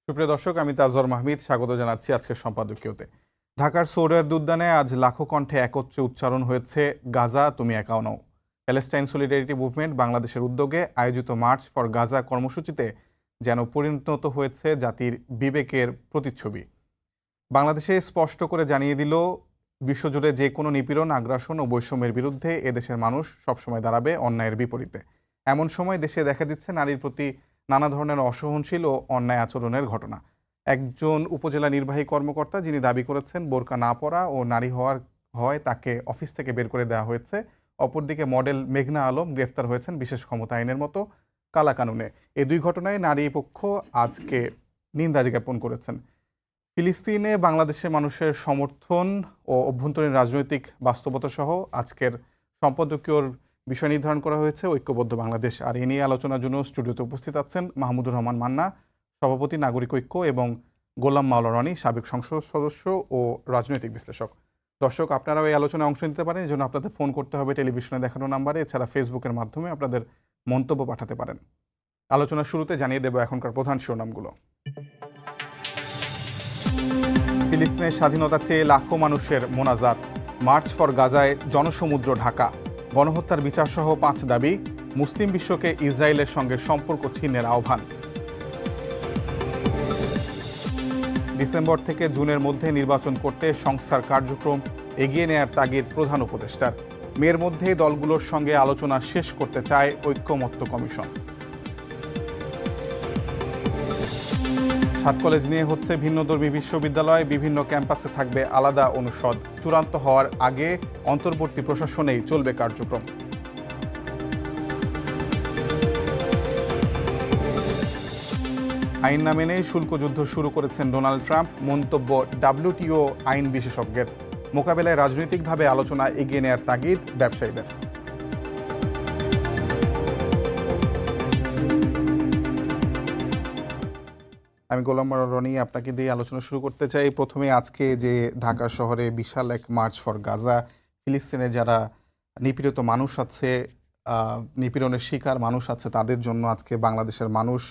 সুপ্রিয় দর্শক, আমি তাজওয়ার মাহমিদ স্বাগত জানাচ্ছি আজকের সম্পাদকীয়তে। ঢাকার সোহরাওয়ার্দী উদ্যানে আজ লাখো কণ্ঠে একত্রে উচ্চারণ হয়েছে গাজা তুমি একাও নও। প্যালেস্টাইন সলিডারিটি মুভমেন্ট বাংলাদেশের উদ্যোগে আয়োজিত মার্চ ফর গাজা কর্মসূচিতে যেন পরিণত হয়েছে জাতির বিবেকের প্রতিচ্ছবি। বাংলাদেশে স্পষ্ট করে জানিয়ে দিল, বিশ্বজুড়ে যে কোনো নিপীড়ন, আগ্রাসন ও বৈষম্যের বিরুদ্ধে এদেশের মানুষ সবসময় দাঁড়াবে অন্যায়ের বিপরীতে। এমন সময় দেশে দেখা দিচ্ছে নারীর প্রতি নানা ধরনের অসহনশীল ও অন্যায় আচরণের ঘটনা। একজন উপজেলা নির্বাহী কর্মকর্তা যিনি দাবি করেছেন বোরকা না পরা ও নারী হয় তাকে অফিস থেকে বের করে দেওয়া হয়েছে। অপরদিকে মডেল মেঘনা আলম গ্রেফতার হয়েছেন বিশেষ ক্ষমতা আইনের মতো কালাকানুনে। এই দুই ঘটনায় নারী পক্ষ আজকে নিন্দা জ্ঞাপন করেছেন। ফিলিস্তিনে বাংলাদেশের মানুষের সমর্থন ও অভ্যন্তরীণ রাজনৈতিক বাস্তবতা সহ আজকের সম্পাদকীয়র বিষয় নির্ধারণ করা হয়েছে ঐক্যবদ্ধ বাংলাদেশ। আর এ নিয়ে আলোচনার জন্য স্টুডিওতে উপস্থিত আছেন মাহমুদুর রহমান মান্না, সভাপতি নাগরিক ঐক্য, এবং গোলাম মাওলা রনি, সাবেক সংসদ সদস্য ও রাজনৈতিক বিশ্লেষক। দর্শক, আপনারাও এই আলোচনায় অংশ নিতে পারেন। এই জন্য আপনাদের ফোন করতে হবে টেলিভিশনে দেখানো নাম্বারে, এছাড়া ফেসবুকের মাধ্যমে আপনাদের মন্তব্য পাঠাতে পারেন। আলোচনার শুরুতে জানিয়ে দেব এখনকার প্রধান শিরোনামগুলো। ফিলিস্তিনের স্বাধীনতা চেয়ে লাখো মানুষের মোনাজাত। মার্চ ফর গাজায় জনসমুদ্র ঢাকা। গণহত্যার বিচারসহ 5 দাবি। মুসলিম বিশ্বকে ইসরায়েলের সঙ্গে সম্পর্ক ছিন্নের আহ্বান। ডিসেম্বর থেকে জুনের মধ্যে নির্বাচন করতে সংস্থার কার্যক্রম এগিয়ে নেয়ার তাগিদ প্রধান উপদেষ্টার। মের মধ্যে দলগুলোর সঙ্গে আলোচনা শেষ করতে চায় ঐক্যমত্য কমিশন। 7 কলেজ নিয়ে হচ্ছে ভিন্নধর্মী বিশ্ববিদ্যালয়। বিভিন্ন ক্যাম্পাসে থাকবে আলাদা অনুষদ। চূড়ান্ত হওয়ার আগে অন্তর্বর্তী প্রশাসনেই চলবে কার্যক্রম। আইন না মেনে শুল্ক যুদ্ধ শুরু করেছেন ডোনাল্ড ট্রাম্প, মন্তব্য WTO আইন বিশেষজ্ঞের। মোকাবেলায় রাজনৈতিকভাবে আলোচনা এগিয়ে নেয়ার তাগিদ ব্যবসায়ীদের। আমি গোলাম রনি আপনাকে দিয়ে আলোচনা শুরু করতে চাই। প্রথমে আজকে যে ঢাকা শহরে বিশাল এক মার্চ ফর গাজা, ফিলিস্তিনে যারা নিপীড়িত মানুষ আছে, নিপীড়নের শিকার মানুষ আছে, তাদের জন্য আজকে বাংলাদেশের মানুষ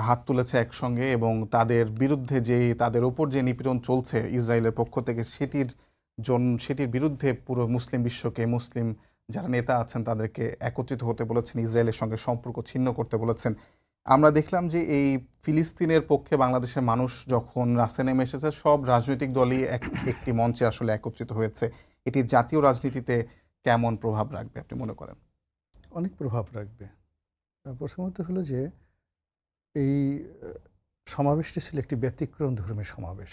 হাত তুলেছে একসঙ্গে, এবং তাদের বিরুদ্ধে তাদের ওপর যে নিপীড়ন চলছে ইসরায়েলের পক্ষ থেকে, সেটির বিরুদ্ধে পুরো মুসলিম বিশ্বকে, মুসলিম যারা নেতা আছেন তাদেরকে একত্রিত হতে বলেছেন, ইসরায়েলের সঙ্গে সম্পর্ক ছিন্ন করতে বলেছেন। আমরা দেখলাম যে এই ফিলিস্তিনের পক্ষে বাংলাদেশের মানুষ যখন রাস্তায় নেমে এসেছে, সব রাজনৈতিক দলই একটি মঞ্চে আসলে একত্রিত হয়েছে। এটি জাতীয় রাজনীতিতে কেমন প্রভাব রাখবে আপনি মনে করেন? অনেক প্রভাব রাখবে। প্রথমত হলো যে এই সমাবেশটি ছিল একটি ব্যতিক্রম ধর্মী সমাবেশ।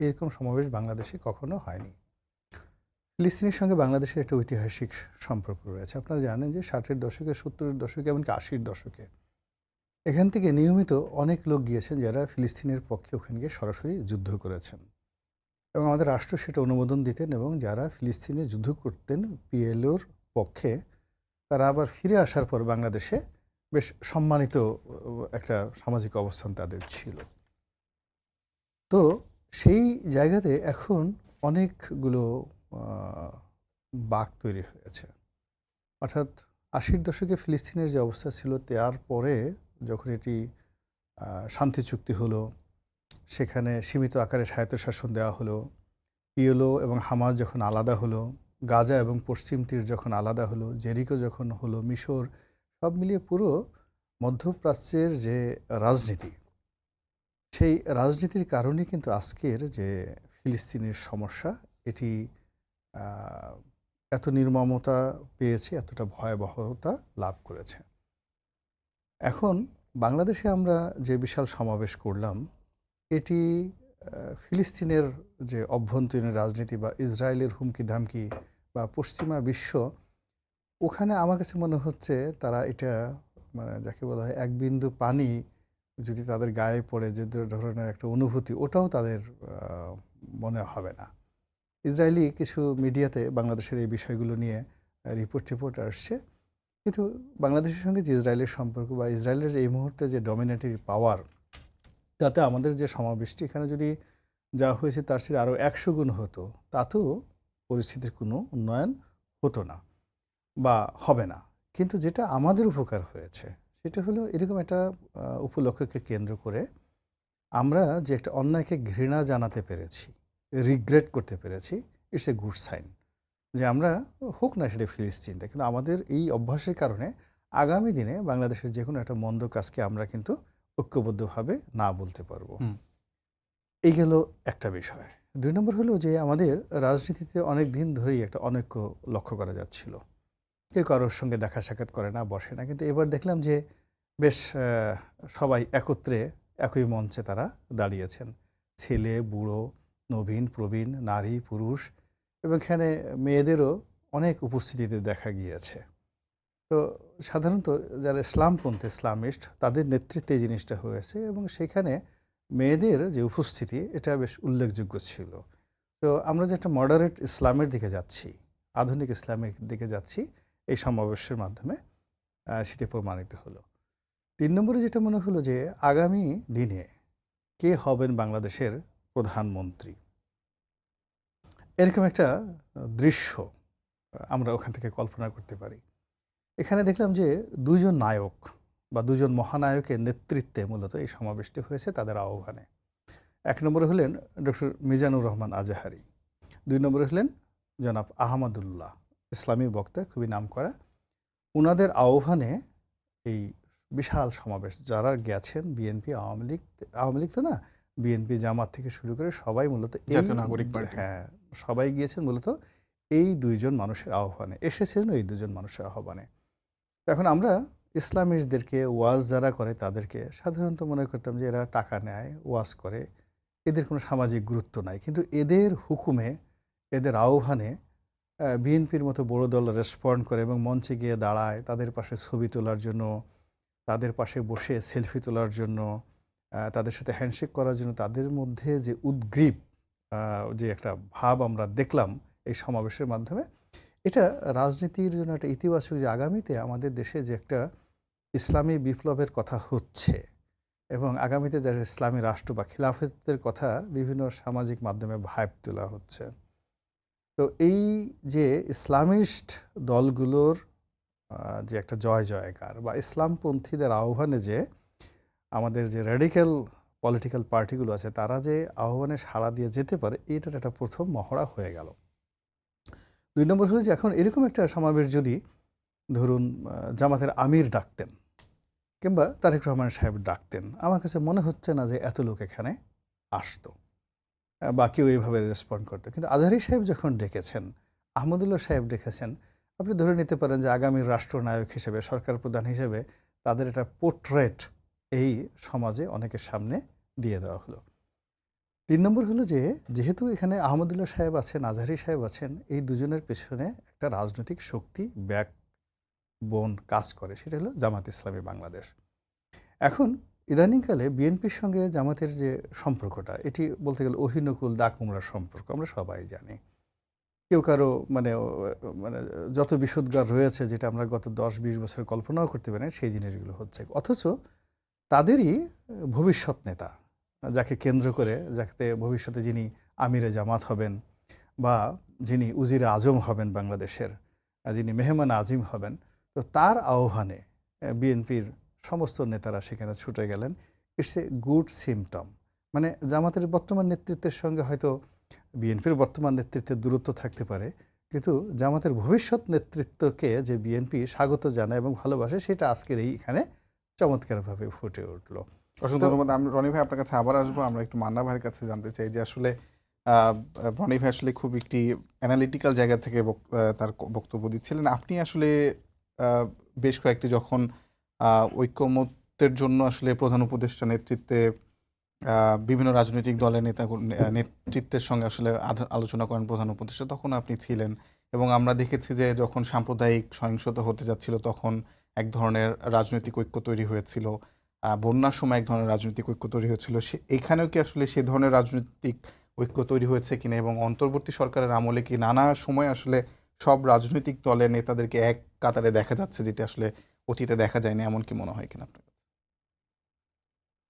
এরকম সমাবেশ বাংলাদেশে কখনো হয়নি। ফিলিস্তিনের সঙ্গে বাংলাদেশের একটা ঐতিহাসিক সম্পর্ক রয়েছে। আপনারা জানেন যে 60-এর দশকে, 70-এর দশকে, এমনকি 80-র দশকে এখান থেকে নিয়মিত অনেক লোক গিয়েছেন যারা ফিলিস্তিনের পক্ষে ওখানে গিয়ে সরাসরি যুদ্ধ করেছেন, এবং আমাদের রাষ্ট্র সেটা অনুমোদন দিতেন, এবং যারা ফিলিস্তিনে যুদ্ধ করতেন PLOর পক্ষে, তারা আবার ফিরে আসার পর বাংলাদেশে বেশ সম্মানিত একটা সামাজিক অবস্থান তাদের ছিল। তো সেই জায়গাতে এখন অনেকগুলো বাঁক তৈরি হয়েছে। অর্থাৎ 80-র দশকে ফিলিস্তিনের যে অবস্থা ছিল, তারপরে যখন এটি শান্তি চুক্তি হলো, সেখানে সীমিত আকারে স্বায়ত্তশাসন দেওয়া হলো, PLO এবং হামাস যখন আলাদা হলো, গাজা এবং পশ্চিম তীর যখন আলাদা হলো, জেরিকো যখন হলো, মিশর, সব মিলিয়ে পুরো মধ্যপ্রাচ্যের যে রাজনীতি, সেই রাজনীতির কারণে কিন্তু আজকের যে ফিলিস্তিনের সমস্যা, এটি এত নির্মমতা পেয়েছে, এতটা ভয়াবহতা লাভ করেছে। এখন বাংলাদেশে আমরা যে বিশাল সমাবেশ করলাম, এটি ফিলিস্তিনের যে অভ্যন্তরীণ রাজনীতি বা ইসরায়েলের হুমকি ধামকি বা পশ্চিমা বিশ্ব, ওখানে আমার কাছে মনে হচ্ছে তারা এটা, মানে যাকে বলা হয় এক বিন্দু পানি যদি তাদের গায়ে পড়ে যে ধরনের একটা অনুভূতি, ওটাও তাদের মনে হবে না। ইসরায়েলি কিছু মিডিয়াতে বাংলাদেশের এই বিষয়গুলো নিয়ে রিপোর্ট আসছে, কিন্তু বাংলাদেশের সঙ্গে যে ইসরায়েলের সম্পর্ক বা ইসরায়েলের যে এই মুহূর্তে যে ডমিনেটরি পাওয়ার, তাতে আমাদের যে সমাবেশটি এখানে যদি যা হয়েছে তার সাথে আরও 100 গুণ হতো, তাতেও পরিস্থিতির কোনো উন্নয়ন হতো না বা হবে না। কিন্তু যেটা আমাদের উপকার হয়েছে সেটা হলো এরকম একটা উপলক্ষকে কেন্দ্র করে আমরা যে একটা অন্যায়কে ঘৃণা জানাতে পেরেছি, রিগ্রেট করতে পেরেছি, ইটস এ গুড সাইন। যে আমরা হোক না সেটা ফিলিস্তিনটা, কিন্তু আমাদের এই অভ্যাসের কারণে আগামী দিনে বাংলাদেশের যে কোনো একটা মন্দ কাজকে আমরা কিন্তু ঐক্যবদ্ধভাবে না বলতে পারবো। হুম। এই গেল একটা বিষয়। ২ নম্বর হলো যে আমাদের রাজনীতিতে অনেক দিন ধরেই একটা অনৈক্য লক্ষ্য করা যাচ্ছিল। কেউ কারোর সঙ্গে দেখা সাক্ষাৎ করে না, বসে না। কিন্তু এবার দেখলাম যে বেশ সবাই একত্রে একই মঞ্চে তারা দাঁড়িয়েছেন। ছেলে, বুড়ো, নবীন, প্রবীণ, নারী, পুরুষ এবং এখানে মেয়েদেরও অনেক উপস্থিতিতে দেখা গিয়েছে। তো সাধারণত যারা ইসলামপন্থী, ইসলামিস্ট, তাদের নেতৃত্বে এই জিনিসটা হয়েছে এবং সেখানে মেয়েদের যে উপস্থিতি এটা বেশ উল্লেখযোগ্য ছিল। তো আমরা যে একটা মডারেট ইসলামের দিকে যাচ্ছি, আধুনিক ইসলামের দিকে যাচ্ছি, এই সমাবেশের মাধ্যমে সেটি প্রমাণিত হলো। ৩ নম্বরে যেটা মনে হলো যে আগামী দিনে কে হবেন বাংলাদেশের প্রধানমন্ত্রী, এরকম একটা দৃশ্য আমরা ওখান থেকে কল্পনা করতে পারি। এখানে দেখলাম যে ২ জন নায়ক বা ২ জন মহানায়কের নেতৃত্বে মূলত এই সমাবেশটি হয়েছে তাদের আহ্বানে। ১ নম্বরে হলেন ডক্টর মিজানুর রহমান আজাহারি, ২ নম্বরে হলেন জনাব আহমদুল্লাহ, ইসলামী বক্তা, খুবই নামকরা। উনাদের আহ্বানে এই বিশাল সমাবেশ, যারা গেছেন বিএনপি, আওয়ামী লীগ তো না, বিএনপি, জামাত থেকে শুরু করে সবাই মূলত জাতীয় নাগরিক পার্টি। হ্যাঁ, সবাই গিয়েছেন মূলত এই ২ জন মানুষের আহ্বানে, এসেছেন এই ২ জন মানুষের আহ্বানে। এখন আমরা ইসলামিস্টদেরকে, ওয়াজ যারা করে তাদেরকে সাধারণত মনে করতাম যে এরা টাকা নেয়, ওয়াজ করে, এদের কোনো সামাজিক গুরুত্ব নাই। কিন্তু এদের হুকুমে, এদের আহ্বানে বিএনপির মতো বড় দল রেসপন্ড করে এবং মঞ্চে গিয়ে দাঁড়ায় তাদের পাশে ছবি তোলার জন্য, তাদের পাশে বসে সেলফি তোলার জন্য, তাদের সাথে হ্যান্ডশেক করার জন্য। তাদের মধ্যে যে উদ্গ্রীব যে একটা ভাব আমরা দেখলাম এই সমাবেশের মাধ্যমে, এটা রাজনীতির জন্য একটা ইতিবাচক, যে আগামীতে আমাদের দেশে যে একটা ইসলামী বিপ্লবের কথা হচ্ছে এবং আগামীতে যারা ইসলামী রাষ্ট্র বা খিলাফতের কথা বিভিন্ন সামাজিক মাধ্যমে ভাইব তোলা হচ্ছে। তো এই যে ইসলামিস্ট দলগুলোর যে একটা জয় জয়কার বা ইসলামপন্থীদের আহ্বানে যে আমাদের যে র্যাডিক্যাল পলিটিক্যাল পার্টিগুলো আছে তারা যে আহ্বানে সাড়া দিয়ে যেতে পারে, এটার একটা প্রথম মহড়া হয়ে গেল। ২ নম্বর হলো যে এখন এরকম একটা সমাবেশ যদি ধরুন জামাতের আমির ডাকতেন কিংবা তারেক রহমান সাহেব ডাকতেন, আমার কাছে মনে হচ্ছে না যে এত লোক এখানে আসতো বা কেউ এইভাবে রেসপন্ড করতো। কিন্তু আজহারি সাহেব যখন ডেকেছেন, আহমদুল্লাহ সাহেব ডেকেছেন, আপনি ধরে নিতে পারেন যে আগামীর রাষ্ট্রনায়ক হিসেবে, সরকার প্রধান হিসেবে তাদের একটা পোর্ট্রেট এই সমাজে অনেকের সামনে দিয়ে দেওয়া হলো। ৩ নম্বর হলো যে যেহেতু এখানে আহমদুল্লাহ সাহেব আছেন, আজহারি সাহেব আছেন, এই দুজনের পেছনে একটা রাজনৈতিক শক্তি ব্যাকবোন কাজ করে, সেটা হলো জামাত ইসলামী বাংলাদেশ। এখন ইদানিংকালে বিএনপির সঙ্গে জামাতের যে সম্পর্কটা, এটি বলতে গেলে অহিনকুল দাকুমড়ার সম্পর্ক, আমরা সবাই জানি। কেউ কারো মানে মানে যত বিষোদ্গার রয়েছে, যেটা আমরা গত ১০-২০ বছর কল্পনাও করতে পারি না, সেই জিনিসগুলো হচ্ছে। অথচ তাদেরই ভবিষ্যৎ নেতা, যাকে কেন্দ্র করে, যাতে ভবিষ্যতে যিনি আমিরে জামাত হবেন বা যিনি উজিরে আজম হবেন বাংলাদেশের, যিনি মেহমান আজিম হবেন, তো তার আহ্বানে বিএনপির সমস্ত নেতারা সেখানে ছুটে গেলেন। It's a good symptom. মানে জামাতের বর্তমান নেতৃত্বের সঙ্গে হয়তো বিএনপির বর্তমান নেতৃত্বের দূরত্ব থাকতে পারে, কিন্তু জামাতের ভবিষ্যৎ নেতৃত্বকে যে বিএনপি স্বাগত জানায় এবং ভালোবাসে, সেটা আজকের এইখানে চমৎকারভাবে ফুটে উঠল। অসংখ্য ধন্যবাদ। আমি রনি ভাই আপনার কাছে আবার আসবো। আমরা একটু মান্না ভাইয়ের কাছে জানতে চাই যে আসলে রনি ভাই আসলে খুব একটি অ্যানালিটিক্যাল জায়গা থেকে তার বক্তব্য দিচ্ছিলেন। আপনি আসলে বেশ কয়েকটি যখন ঐকমত্যের জন্য আসলে প্রধান উপদেষ্টা নেতৃত্বে বিভিন্ন রাজনৈতিক দলের নেতৃত্বের সঙ্গে আসলে আলোচনা করেন প্রধান উপদেষ্টা, তখন আপনি ছিলেন এবং আমরা দেখেছি যে যখন সাম্প্রদায়িক সহিংসতা হতে যাচ্ছিল তখন এক ধরনের রাজনৈতিক ঐক্য তৈরি হয়েছিল, বন্যার সময় এক ধরনের রাজনৈতিক ঐক্য তৈরি হয়েছিল। এখানেও কি আসলে সে ধরনের রাজনৈতিক ঐক্য তৈরি হয়েছে কিনা এবং অন্তর্বর্তী সরকারের আমলে কি নানা সময় আসলে সব রাজনৈতিক দলের নেতাদেরকে এক কাতারে দেখা যাচ্ছে, যেটা আসলে অতীতে দেখা যায়নি, এমন কি মনে হয় কিনা আপনার?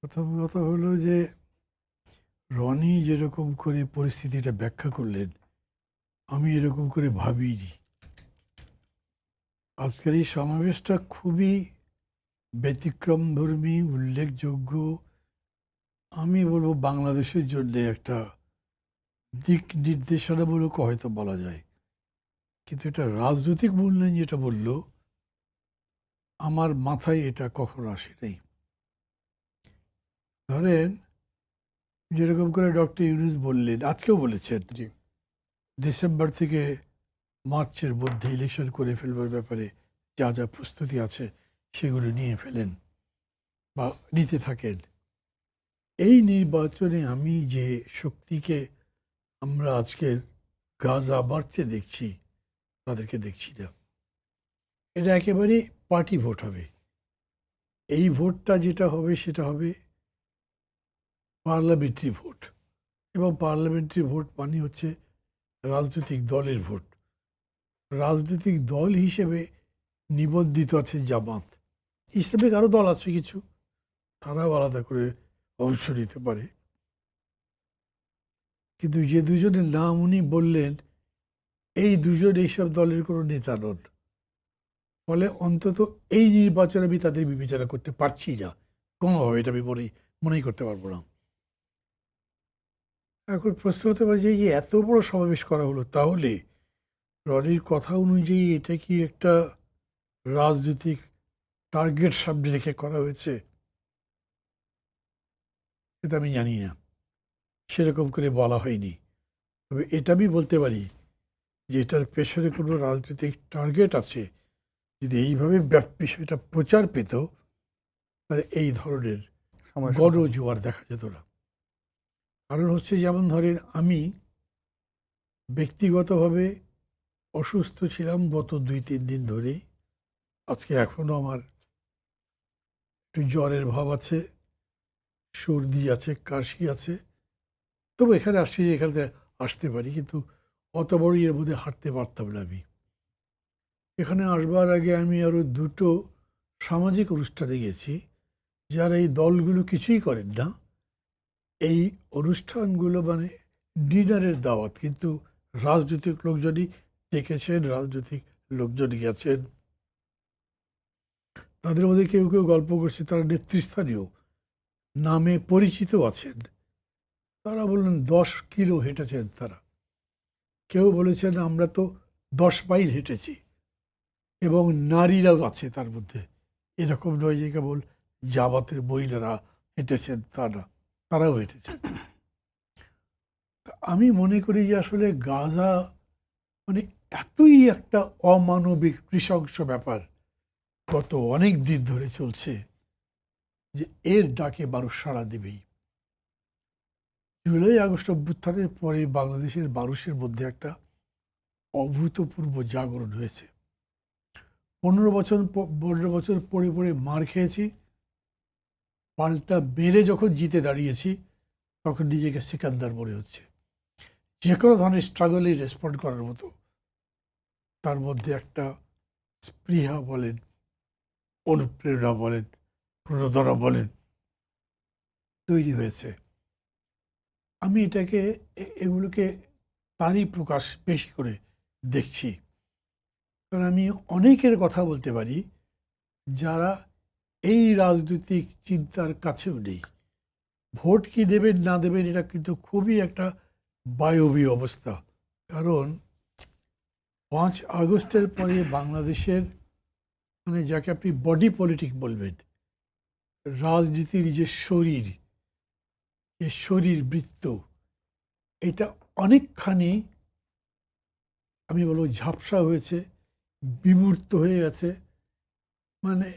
প্রথম কথা হলো যে রনি যেরকম করে পরিস্থিতিটা ব্যাখ্যা করলেন, আমি এরকম করে ভাবিনি। আজকের এই সমাবেশটা খুবই ব্যতিক্রমধর্মী, উল্লেখযোগ্য। আমি বলবো বাংলাদেশের জন্য একটা দিক নির্দেশনামূলক হয়তো বলা যায়, কিন্তু এটা রাজনৈতিক মূল্যায়ন যেটা বললো, আমার মাথায় এটা কখনো আসেনি। ধরেন যেরকম করে ডক্টর ইউনূস বললেন, আজকেও বলেছেন, জি। ডিসেম্বর থেকে মার্চের মধ্যে ইলেকশন করে ফেলবার ব্যাপারে যা যা প্রস্তুতি আছে সেগুলো নিয়ে ফেলেন বা নিতে থাকেন। এই নির্বাচনে আমি যে শক্তিকে আমরা আজকে গাজা বাড়তে দেখছি, তাদেরকে দেখছি না। এটা একেবারে পার্টি ভোট হবে। এই ভোটটা যেটা হবে সেটা হবে পার্লামেন্টারি ভোট, এবং পার্লামেন্টারি ভোট মানে হচ্ছে রাজনৈতিক দলের ভোট। রাজনৈতিক দল হিসেবে নিবন্ধিত আছে জামাত, ইসলামিক আরও দল আছে কিছু, তারাও আলাদা করে অংশ নিতে পারে। কিন্তু যে দুজনের নাম উনি বললেন, এই দুজন এইসব দলের কোনো নেতা নন। ফলে অন্তত এই নির্বাচনে আমি তাদের বিবেচনা করতে পারছি না কোনোভাবে, এটা আমি মনেই করতে পারবো না। এখন প্রশ্ন হতে পারে যে এই যে এত বড় সমাবেশ করা হলো, তাহলে রনির কথা অনুযায়ী এটা কি একটা রাজনৈতিক টার্গেট সামনে রেখে করা হয়েছে? এটা আমি জানি না, সেরকম করে বলা হয়নি। তবে এটা আমি বলতে পারি যে এটার পেছনে কোনো রাজনৈতিক টার্গেট আছে। যদি এইভাবে বিষয়টা প্রচার পেত, তাহলে এই ধরনের সময় গণজোয়ার দেখা যেত না। কারণ হচ্ছে, যেমন ধরেন আমি ব্যক্তিগতভাবে অসুস্থ ছিলাম গত 2-3 দিন ধরে। আজকে এখনো আমার একটু জ্বরের ভাব আছে, সর্দি আছে, কাশি আছে। তবু এখানে আসছি যে এখানে আসতে পারি, কিন্তু অত বড় এর মধ্যে হাঁটতে পারতাম না আমি। এখানে আসবার আগে আমি আরও 2টো সামাজিক অনুষ্ঠানে গেছি, যারা এই দলগুলো কিছুই করেন না। এই অনুষ্ঠানগুলো মানে ডিনারের দাওয়াত, কিন্তু রাজনৈতিক লোকজনই ডেকেছেন, রাজনৈতিক লোকজন গেছেন। তাদের মধ্যে কেউ কেউ গল্প করছে তারা নেতৃস্থানীয়, নামে পরিচিত আছেন। তারা বললেন 10 কিলো হেঁটেছেন তারা। কেউ বলেছেন আমরা তো 10 মাইল হেঁটেছি, এবং নারীরাও আছে তার মধ্যে। এরকম নয় যে কেবল জামাতের মহিলারা হেঁটেছেন, তা না, তারাও হেঁটেছেন। আমি মনে করি যে আসলে গাজা মানে এতই একটা অমানবিক নৃশংস ব্যাপার গত অনেক দিন ধরে চলছে, যে এর ডাকে মানুষ সাড়া দেবেই। জুলাই আগস্ট অভ্যুত্থানের পরে বাংলাদেশের মানুষের মধ্যে একটা অভূতপূর্ব জাগরণ হয়েছে। 15 বছর পরে পরে মার খেয়েছি, পাল্টা বেড়ে যখন জিতে দাঁড়িয়েছি, তখন নিজেকে সিকান্দার মনে হচ্ছে। যে কোনো ধরনের স্ট্রাগলে রেসপন্ড করার মতো তার মধ্যে একটা স্পৃহা বলেন, অনুপ্রেরণা বলেন, প্রণোদনা বলেন, তৈরি হয়েছে। আমি এটাকে এগুলোকে তারই প্রকাশ বেশি করে দেখছি। কারণ আমি অনেকের কথা বলতে পারি যারা এই রাজনৈতিক চিন্তার কাছেও নেই। ভোট কি দেবেন না দেবেন এটা কিন্তু খুবই একটা বায়বীয় অবস্থা। কারণ 5 আগস্টের পরে বাংলাদেশের মানে যাকে আপনি বডি পলিটিক বলবেন, রাজনীতির যে শরীর বৃত্ত, এটা অনেকখানি আমি বলবো ঝাপসা হয়েছে, বিমূর্ত হয়ে গেছে। মানে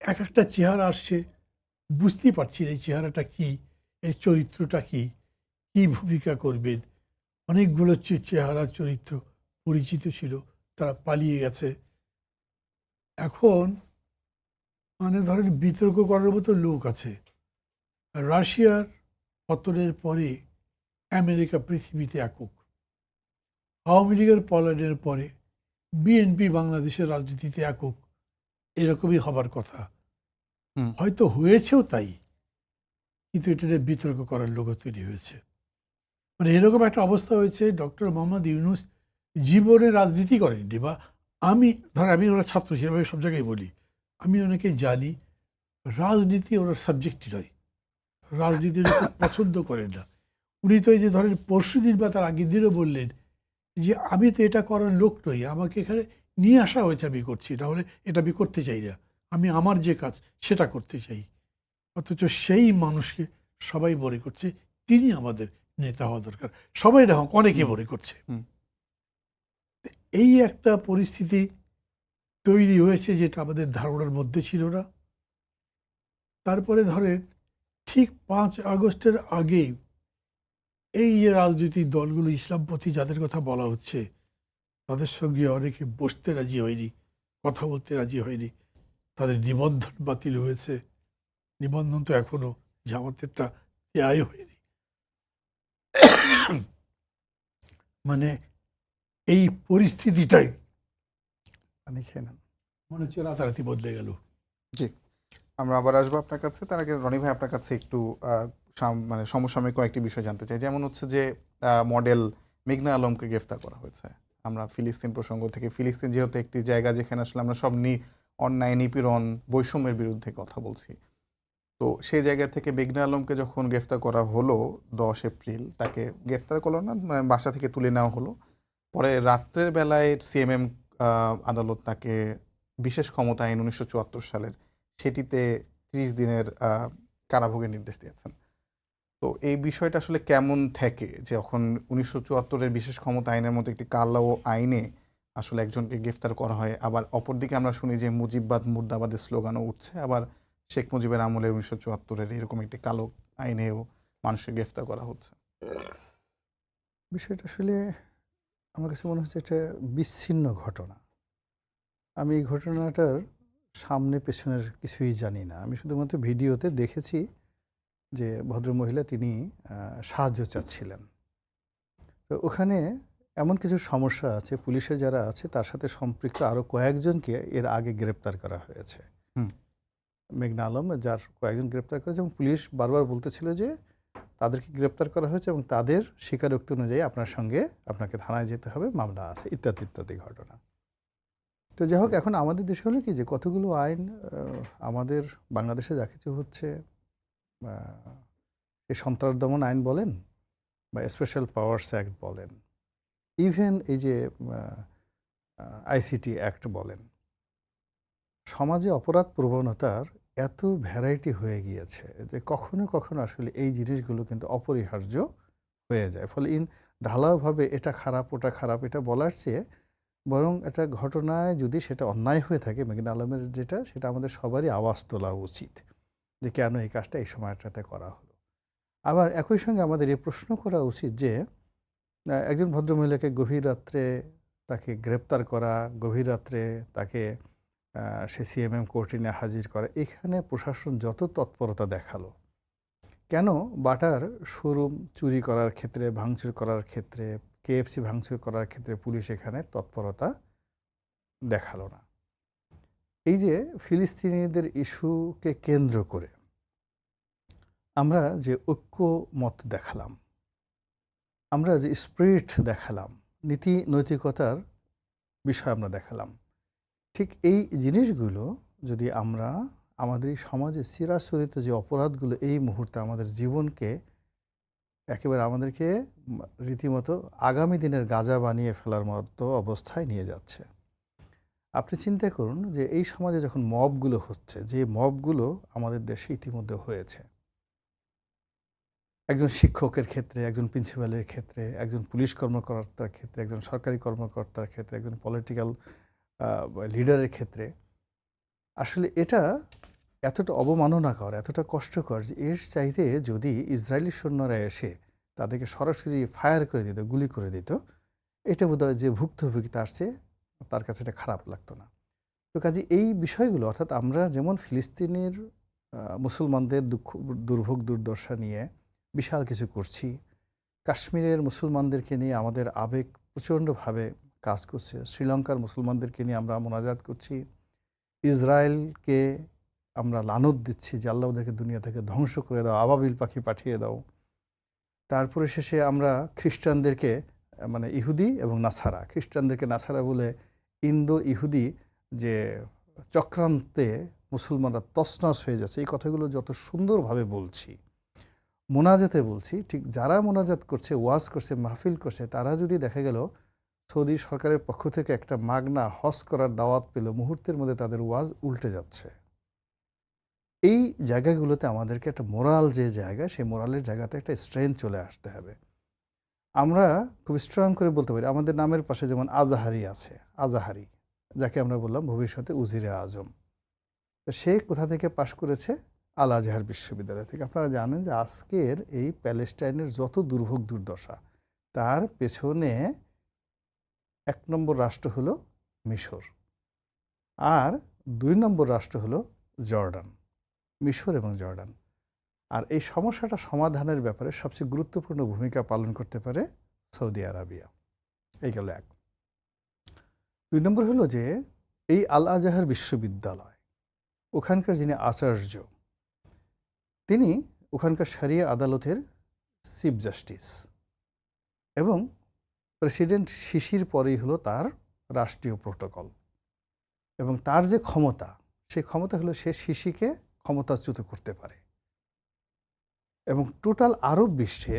এক একটা চেহারা আসছে, বুঝতেই পারছি না এই চেহারাটা কি, এর চরিত্রটা কি, কি ভূমিকা করবেন। অনেকগুলো চেহারা চরিত্র পরিচিত ছিল, তারা পালিয়ে গেছে। এখন মানে ধরেন বিতর্ক করার মতো লোক আছে। রাশিয়ার পতনের পরে আমেরিকা পৃথিবীতে একক, আওয়ামী লীগের পলায়নের পরে বিএনপি বাংলাদেশের রাজনীতিতে একক, এরকমই হবার কথা। হয়তো হয়েছেও তাই, কিন্তু এটা নিয়ে বিতর্ক করার লোকও তৈরি হয়েছে। মানে এরকম একটা অবস্থা হয়েছে, ডক্টর মোহাম্মদ ইউনূস জীবনে রাজনীতি করেননি। বা আমি ওনার ছাত্র ছিলাম, আমি সব জায়গায় বলি, আমি অনেকে জানি রাজনীতি ওনার সাবজেক্টই নয়, রাজনীতির খুব পছন্দ করেন না। উনি তো এই যে ধরেন পরশুদিন বা তার আগের দিনও বললেন যে আমি তো এটা করার লোক নই, আমাকে এখানে নিয়ে আসা হয়েছে, আমি করছি, তাহলে এটা আমি করতে চাই না, আমি আমার যে কাজ সেটা করতে চাই। অথচ সেই মানুষকে সবাই মনে করছে তিনি আমাদের নেতা হওয়া দরকার, সবাই না হোক অনেকে মনে করছে। হুম। এই একটা পরিস্থিতি তৈরি হয়েছে যেটা আমাদের ধারণার মধ্যে ছিল না। তারপরে ধরেন ঠিক 5 আগস্টের আগে এই যে রাজনৈতিক দলগুলো, ইসলামপন্থী যাদের কথা বলা হচ্ছে, তাদের সঙ্গে অনেকে বসতে রাজি হয়নি, কথা বলতে রাজি হয়নি, তাদের নিবন্ধন বাতিল হয়েছে। নিবন্ধন তো এখনো জামাতেরটা দেয়াই হয়নি। মানে এই পরিস্থিতিটাই পানি খেয়ে নেন। মনে হচ্ছে রাতারাতি বদলে গেল। জি, আমরা আবার আসবো আপনার কাছে। তার আগে রনি ভাই আপনার কাছে একটু মানে সমসাময়িক কয়েকটি বিষয় জানতে চাই। যেমন হচ্ছে যে মডেল মেঘনা আলমকে গ্রেফতার করা হয়েছে। আমরা ফিলিস্তিন প্রসঙ্গ থেকে, ফিলিস্তিন যেহেতু একটি জায়গা যেখানে আসলে আমরা সব অন্যায়, নিপীড়ন, বৈষম্যের বিরুদ্ধে কথা বলছি, তো সেই জায়গা থেকে মেঘনা আলমকে যখন গ্রেফতার করা হলো 10 এপ্রিল, তাকে গ্রেফতার করলো না, মানে বাসা থেকে তুলে নেওয়া হলো। পরে রাত্রের বেলায় সিএমএম আদালত তাকে বিশেষ ক্ষমতা আইন 1974 সালের সেটিতে 30 দিনের কারাভোগের নির্দেশ দিয়েছেন। তো এই বিষয়টা আসলে কেমন থেকে যখন 1974-এর বিশেষ ক্ষমতা আইনের মতো একটি কালো আইনে আসলে একজনকে গ্রেফতার করা হয়, আবার অপরদিকে আমরা শুনি যে মুজিববাদ মুর্দাবাদের স্লোগানও উঠছে, আবার শেখ মুজিবের আমলে 1974-এর এরকম একটি কালো আইনেও মানুষকে গ্রেফতার করা হচ্ছে। বিষয়টা আসলে আমার কাছে মনে হচ্ছে এটা বিচ্ছিন্ন ঘটনা। আমি এই ঘটনাটার সামনে পেছনের কিছুই জানি না। আমি শুধুমাত্র ভিডিওতে দেখেছি যে ভদ্রমহিলা তিনি সাহায্য চাচ্ছিলেন। তো ওখানে এমন কিছু সমস্যা আছে, পুলিশে যারা আছে তার সাথে সম্পৃক্ত আরও কয়েকজনকে এর আগে গ্রেপ্তার করা হয়েছে। হুম। মেঘনা আলম যার কয়েকজন গ্রেপ্তার করেছে, এবং পুলিশ বারবার বলতেছিল যে তাদেরকে গ্রেপ্তার করা হয়েছে এবং তাদের স্বীকারোক্তি অনুযায়ী আপনাকে থানায় যেতে হবে, মামলা আছে, ইত্যাদি ইত্যাদি ঘটনা। তো যাই হোক, এখন আমাদের দেশে হলো কি যে কতগুলো আইন আমাদের বাংলাদেশে যা কিছু হচ্ছে, এই সন্ত্রাস দমন আইন বলেন বা স্পেশাল পাওয়ার্স অ্যাক্ট বলেন, ইভেন এই যে আইসিটি অ্যাক্ট বলেন, সমাজে অপরাধ প্রবণতার এত ভ্যারাইটি হয়ে গিয়েছে যে কখনো কখনো আসলে এই জিনিসগুলো কিন্তু অপরিহার্য হয়ে যায়। ফলে ঢালাওভাবে এটা খারাপ ওটা খারাপ এটা বলার চেয়ে বরং একটা ঘটনায় যদি সেটা অন্যায় হয়ে থাকে, মেঘনা আলমের যেটা, সেটা আমাদের সবারই আওয়াজ তোলা উচিত যে কেন এই কাজটা এই সময়টাতে করা হলো। আবার একই সঙ্গে আমাদের এই প্রশ্ন করা উচিত যে একজন ভদ্রমহিলাকে গভীর রাত্রে তাকে গ্রেপ্তার করা, গভীর রাত্রে তাকে সে সিএমএম কোর্টে নিয়ে হাজির করা, এখানে প্রশাসন যত তৎপরতা দেখালো, কেন বাটার শোরুম চুরি করার ক্ষেত্রে, ভাঙচুর করার ক্ষেত্রে, কেএফসি ভাঙচুর করার ক্ষেত্রে পুলিশ এখানে তৎপরতা দেখালো না? এই যে ফিলিস্তিনিদের ইস্যুকে কেন্দ্র করে আমরা যে ঐক্যমত দেখালাম, আমরা যে স্পিরিট দেখালাম, নীতি নৈতিকতার বিষয় আমরা দেখালাম, ঠিক এই জিনিসগুলো যদি আমরা আমাদের এই সমাজে চিরাচরিত যে অপরাধগুলো এই মুহূর্তে আমাদের জীবনকে একেবারে আমাদেরকে রীতিমতো আগামী দিনের গাঁজা বানিয়ে ফেলার মতো অবস্থায় নিয়ে যাচ্ছে। আপনি চিন্তা করুন যে এই সমাজে যখন মবগুলো হচ্ছে, যে মবগুলো আমাদের দেশে ইতিমধ্যে হয়েছে, একজন শিক্ষকের ক্ষেত্রে, একজন প্রিন্সিপালের ক্ষেত্রে, একজন পুলিশ কর্মকর্তার ক্ষেত্রে, একজন সরকারি কর্মকর্তার ক্ষেত্রে, একজন পলিটিক্যাল লিডারের ক্ষেত্রে, আসলে এটা এতটা অবমাননাকর, এতটা কষ্টকর যে এর চাইতে যদি ইসরায়েলি সৈন্যরা এসে তাদেরকে সরাসরি ফায়ার করে দিত, গুলি করে দিত, এটা বোধহয় যে ভুক্তভোগী তার কাছে এটা খারাপ লাগতো না। তো কাজে এই বিষয়গুলো, অর্থাৎ আমরা যেমন ফিলিস্তিনের মুসলমানদের দুর্ভোগ দুর্দশা নিয়ে বিশাল কিছু করছি, কাশ্মীরের মুসলমানদেরকে নিয়ে আমাদের আবেগ প্রচণ্ডভাবে কাজ করছে, শ্রীলঙ্কার মুসলমানদেরকে নিয়ে আমরা মোনাজাত করছি, ইসরায়েলকে আমরা লানত দিচ্ছি যে আল্লাহ ওদেরকে দুনিয়া থেকে ধ্বংস করে দাও, আবাবিল পাখি পাঠিয়ে দাও। তারপরে শেষে আমরা খ্রিস্টানদেরকে, মানে ইহুদি এবং নাসারা, খ্রিস্টানদেরকে নাসারা বলে ইন্দো ইহুদি যে চক্রান্তে মুসলমানরা তছনছ হয়ে যাচ্ছে, এই কথাগুলো যত সুন্দরভাবে বলছি, মোনাজাতে বলছি, ঠিক যারা মোনাজাত করছে, ওয়াজ করছে, মাহফিল করছে, তারা যদি দেখা গেল সৌদি সরকারের পক্ষ থেকে একটা মাগনা হজ করার দাওয়াত পেল, মুহূর্তের মধ্যে তাদের ওয়াজ উল্টে যাচ্ছে। এই জায়গাগুলোতে আমাদেরকে একটা মোরাল যে জায়গা, সেই মোরালের জায়গাতে একটা স্ট্রেংথ চলে আসতে হবে। আমরা খুব স্ট্রং করে বলতে পারি, আমাদের নামের পাশে যেমন আজাহারি আছে, আজাহারি যাকে আমরা বললাম ভবিষ্যতে উজিরে আজম, তো সে কোথা থেকে পাশ করেছে? আল আজহার বিশ্ববিদ্যালয় থেকে। আপনারা জানেন যে আজকের এই প্যালেস্টাইনের যত দুর্ভোগ দুর্দশা, তার পেছনে 1 নম্বর রাষ্ট্র হলো মিশর, আর 2 নম্বর রাষ্ট্র হলো জর্ডান, মিশর এবং জর্ডান। আর এই সমস্যাটা সমাধানের ব্যাপারে সবচেয়ে গুরুত্বপূর্ণ ভূমিকা পালন করতে পারে সৌদি আরবিয়া। এই গেল 1। 2 নম্বর হলো যে এই আল আজহার বিশ্ববিদ্যালয়, ওখানকার যিনি আচার্য, তিনি ওখানকার শরিয়া আদালতের চিফ জাস্টিস, এবং প্রেসিডেন্ট সিসির পরেই হলো তার রাষ্ট্রীয় প্রোটোকল। এবং তার যে ক্ষমতা, সেই ক্ষমতা হলো সে সিসিকে ক্ষমতাচ্যুত করতে পারে। এবং টোটাল আরব বিশ্বে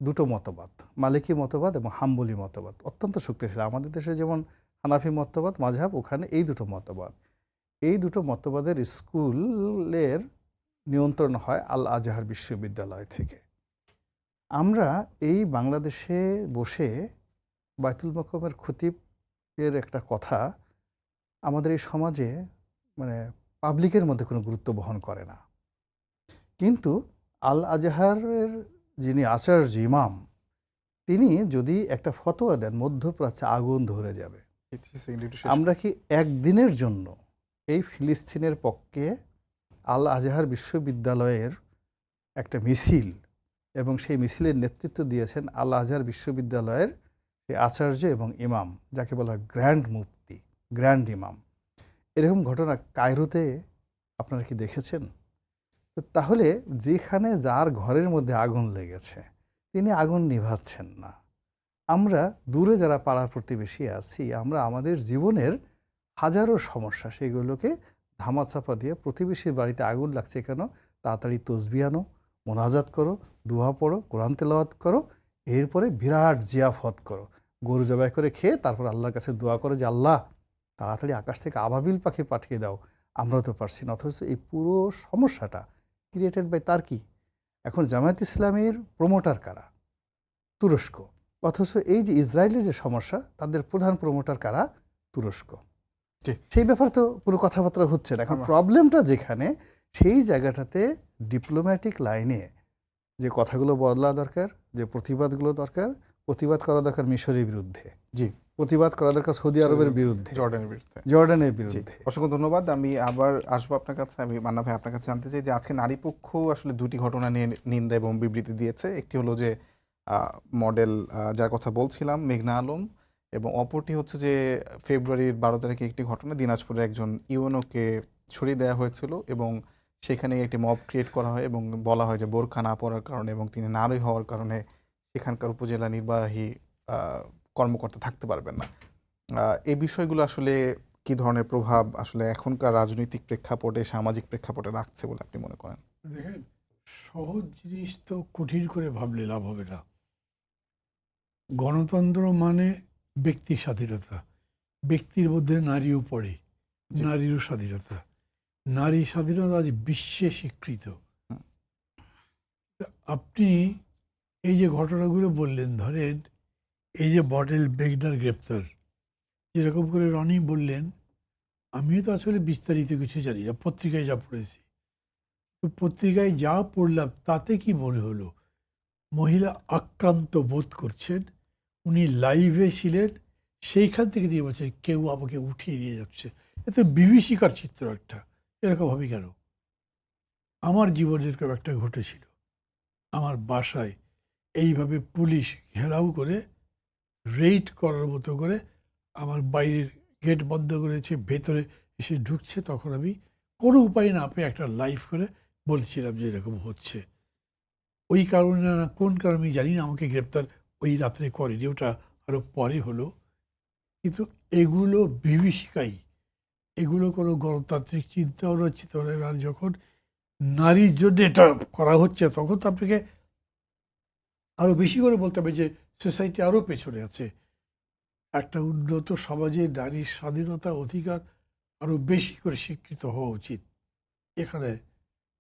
2টো মতবাদ, মালিকি মতবাদ এবং হাম্বলি মতবাদ অত্যন্ত শক্তিশালী। আমাদের দেশে যেমন হানাফি মতবাদ মাযহাব, ওখানে এই 2টো মতবাদ, এই 2টো মতবাদের স্কুলের নিয়ন্ত্রণ হয় আল আজহার বিশ্ববিদ্যালয় থেকে। আমরা এই বাংলাদেশে বসে বায়তুল মোকাররমের খতিবের একটা কথা আমাদের এই সমাজে মানে পাবলিকের মধ্যে কোনো গুরুত্ব বহন করে না, কিন্তু আল আজহারের যিনি আচার্য ইমাম, তিনি যদি একটা ফতোয়া দেন মধ্যপ্রাচ্যে আগুন ধরে যাবে, আমরা কি একদিনের জন্য এই ফিলিস্তিনের পক্ষে আল আজহার বিশ্ববিদ্যালয়ের একটা মিছিল, এবং সেই মিছিলের নেতৃত্ব দিয়েছেন আল আজহার বিশ্ববিদ্যালয়ের এই আচার্য এবং ইমাম, যাকে বলা হয় গ্র্যান্ড মুফতি, গ্র্যান্ড ইমাম, এরকম ঘটনা কায়রোতে আপনারা কি দেখেছেন? তো তাহলে যেখানে যার ঘরের মধ্যে আগুন লেগেছে, তিনি আগুন নিভাচ্ছেন না। আমরা দূরে যারা পাড়া প্রতিবেশী আছি, আমরা আমাদের জীবনের হাজারো সমস্যা, সেগুলোকে ধামাচাপা দিয়ে প্রতিবেশীর বাড়িতে আগুন লাগছে কেন, তাড়াতাড়ি তসবিহ আনো, মোনাজাত করো, দোয়া পড়ো, কোরআন তেলাওয়াত করো, এরপরে বিরাট জিয়াফত করো, গরু জবাই করে খেয়ে তারপর আল্লাহর কাছে দোয়া করো যে আল্লাহ তাড়াতাড়ি আকাশ থেকে আবাবিল পাখি পাঠিয়ে দাও, আমরা তো পারছি না। অথচ এই পুরো সমস্যাটা ক্রিয়েটেড বাই তার কি? এখন জামায়াত ইসলামের প্রমোটার কারা? তুরস্ক। অথচ এই যে ইসরায়েলের যে সমস্যা, তাদের প্রধান প্রমোটার কারা? তুরস্ক। সেই ব্যাপারে তো কোনো কথাবার্তা হচ্ছে না। এখন প্রবলেমটা যেখানে, সেই জায়গাটাতে ডিপ্লোম্যাটিক লাইনে যে কথাগুলো বদলা দরকার, যে প্রতিবাদগুলো দরকার, প্রতিবাদ করা দরকার মিশরের বিরুদ্ধে, জি, প্রতিবাদ করা দরকার সৌদি আরবের বিরুদ্ধে, জর্ডানের বিরুদ্ধে। অসংখ্য ধন্যবাদ। আমি আবার আসবো আপনার কাছে। আমি মান্না ভাই আপনার কাছে জানতে চাই যে আজকে নারী পক্ষ আসলে 2টি ঘটনা নিয়ে নিন্দা এবং বিবৃতি দিয়েছে। একটি হলো যে মডেল যার কথা বলছিলাম মেঘনা আলম, এবং অপরটি হচ্ছে যে ফেব্রুয়ারির 12 তারিখে একটি ঘটনা, দিনাজপুরে একজন ইউএনওকে ছড়িয়ে দেওয়া হয়েছিল এবং সেখানে একটি মব ক্রিয়েট করা হয় এবং বলা হয় যে বোরখা না পরার কারণে এবং তিনি নারী হওয়ার কারণে সেখানকার উপজেলা নির্বাহী কর্মকর্তা থাকতে পারবেন না। এই বিষয়গুলো আসলে কি ধরনের প্রভাব আসলে এখনকার রাজনৈতিক প্রেক্ষাপটে, সামাজিক প্রেক্ষাপটে রাখছে বলে আপনি মনে করেন? দেখেন, সহজ জিনিস তো কঠিন করে ভাবলে লাভ হবে না। গণতন্ত্র মানে ব্যক্তি স্বাধীনতা, ব্যক্তির মধ্যে নারীও পড়ে, নারীরও স্বাধীনতা। নারী স্বাধীনতা আজ বিশ্বে স্বীকৃত। আপনি এই যে ঘটনাগুলো বললেন, ধরেন এই যে মডেল মেঘনার গ্রেপ্তার, যেরকম করে রনি বললেন, আমিও তো আসলে বিস্তারিত কিছু জানি না, পত্রিকায় যা পড়েছি। তো পত্রিকায় যা পড়লাম তাতে কি মনে হলো, মহিলা আক্রান্ত বোধ করছেন, উনি লাইভে ছিলেন, সেইখান থেকে দিয়ে বলছে কেউ আমাকে উঠিয়ে নিয়ে যাচ্ছে। এত বিভীষিকার চিত্র একটা। এরকম হবে কেন? আমার জীবনে এরকম একটা ঘটেছিল। আমার বাসায় এইভাবে পুলিশ ঘেরাও করে রেইড করার মতো করে আমার বাইরের গেট বন্ধ করেছে, ভেতরে এসে ঢুকছে। তখন আমি কোনো উপায় না পেয়ে একটা লাইভ করে বলছিলাম যে এরকম হচ্ছে। ওই কারণে না কোন কারণে আমি জানি না, আমাকে গ্রেপ্তার ওই রাত্রে করেনি, ওটা আরও পরে হলো। কিন্তু এগুলো বিভীষিকাই, এগুলো কোনো গণতান্ত্রিক চিন্তা ভাবনা। আর যখন নারীর জন্য এটা করা হচ্ছে, তখন তো আপনাকে আরও বেশি করে বলতে হবে যে সোসাইটি আরও পেছনে আছে। একটা উন্নত সমাজে নারীর স্বাধীনতা অধিকার আরও বেশি করে স্বীকৃত হওয়া উচিত। এখানে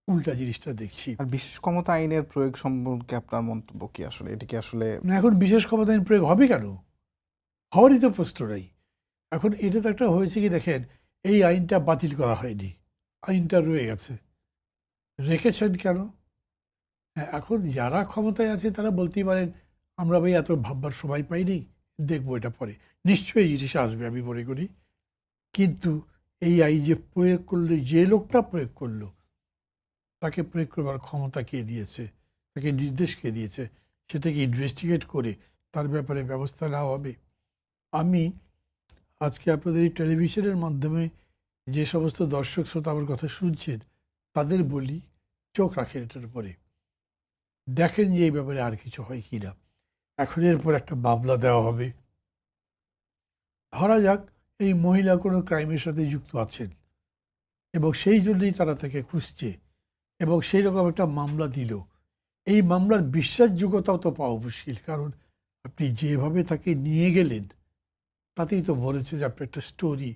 উল্টা জিনিসটা দেখছি। আর বিশেষ ক্ষমতা আইনের প্রয়োগ সম্পর্কে আপনার মন্তব্য কি আসলে? এটি কি আসলে না, এখন বিশেষ ক্ষমতা আইন প্রয়োগ হবে কেন? হওয়ারই তো প্রশ্ন নাই। এখন এটা তো একটা হয়েছে কি, দেখেন, এই আইনটা বাতিল করা হয়নি, আইনটা রয়ে গেছে। রেখেছেন কেন? হ্যাঁ, এখন যারা ক্ষমতায় আছে তারা বলতেই পারেন আমরা ভাই এত ভাববার সময় পাইনি, দেখবো এটা পরে, নিশ্চয়ই এই জিনিস আসবে আমি মনে করি। কিন্তু এই আইন যে প্রয়োগ করলো, যে লোকটা প্রয়োগ করলো, তাকে প্রয়োগ করবার ক্ষমতা কে দিয়েছে, তাকে নির্দেশ কে দিয়েছে, সেটাকে ইনভেস্টিগেট করে তার ব্যাপারে ব্যবস্থা নেওয়া হবে। আমি আজকে আপনাদের এই টেলিভিশনের মাধ্যমে যে সমস্ত দর্শক শ্রোতা আমার কথা শুনছেন তাদের বলি, চোখ রাখেন এটার উপরে, দেখেন যে এই ব্যাপারে আর কিছু হয় কি না। এখন এরপর একটা মামলা দেওয়া হবে। ধরা যাক এই মহিলা কোনো ক্রাইমের সাথে যুক্ত আছেন এবং সেই জন্যই তারা তাকে খুঁজছে এবং সেই রকম একটা মামলা দিল। এই মামলার বিশ্বাসযোগ্যতাও তো পাওয়া মুশকিল, কারণ আপনি যেভাবে তাকে নিয়ে গেলেন তাতেই তো বলেছে যে আপনি একটা স্টোরি